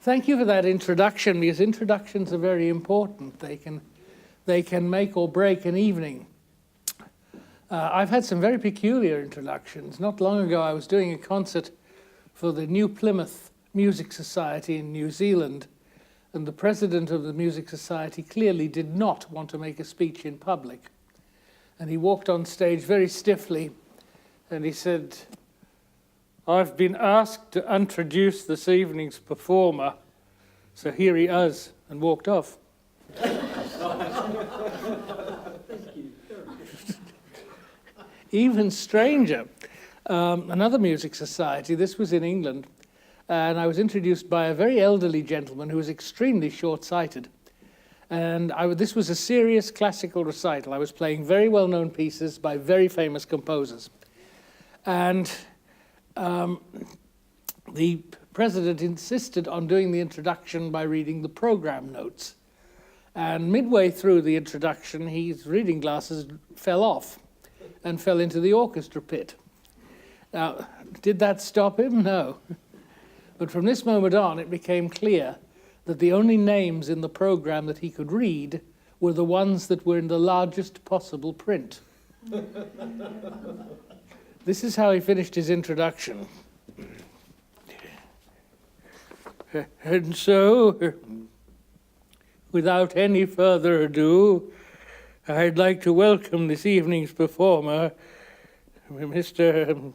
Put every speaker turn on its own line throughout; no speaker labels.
Thank you for that introduction, because introductions are very important. They can make or break an evening. I've had some very peculiar introductions. Not long ago, I was doing a concert for the New Plymouth Music Society in New Zealand, and the president of the Music Society clearly did not want to make a speech in public. And he walked on stage very stiffly, and he said, "I've been asked to introduce this evening's performer, so here he is," and walked off. Even stranger, another music society, this was in England, and I was introduced by a very elderly gentleman who was extremely short-sighted. And this was a serious classical recital. I was playing very well-known pieces by very famous composers. And the president insisted on doing the introduction by reading the program notes. And midway through the introduction, his reading glasses fell off and fell into the orchestra pit. Now, did that stop him? No. But from this moment on, it became clear that the only names in the program that he could read were the ones that were in the largest possible print. This is how he finished his introduction. And so, without any further ado, I'd like to welcome this evening's performer, Mr.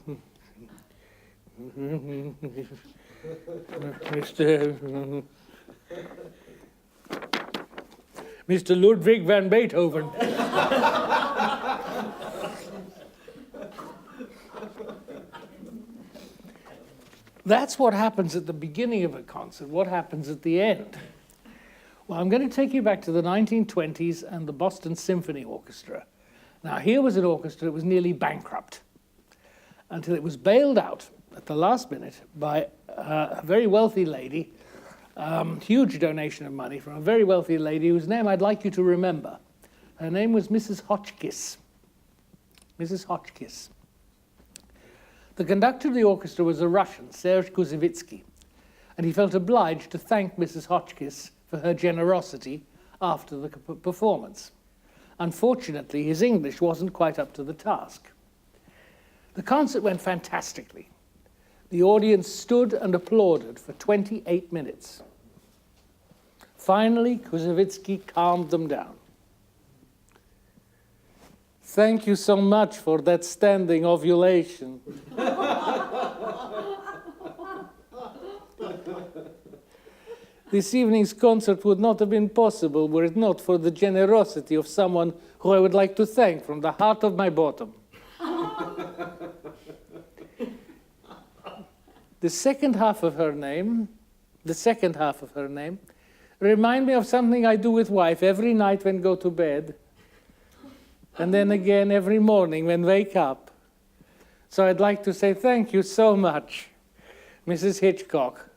Ludwig van Beethoven. That's what happens at the beginning of a concert. What happens at the end? Well, I'm going to take you back to the 1920s and the Boston Symphony Orchestra. Now, here was an orchestra that was nearly bankrupt until it was bailed out at the last minute by a very wealthy lady, huge donation of money from a very wealthy lady whose name I'd like you to remember. Her name was Mrs. Hotchkiss. Mrs. Hotchkiss. The conductor of the orchestra was a Russian, Serge Koussevitzky, and he felt obliged to thank Mrs. Hotchkiss for her generosity after the performance. Unfortunately, his English wasn't quite up to the task. The concert went fantastically. The audience stood and applauded for 28 minutes. Finally, Koussevitzky calmed them down. "Thank you so much for that standing ovulation." This evening's concert would not have been possible were it not for the generosity of someone who I would like to thank from the heart of my bottom. The second half of her name remind me of something I do with wife every night when go to bed, and then again every morning when wake up. So I'd like to say thank you so much, Mrs. Hitchcock.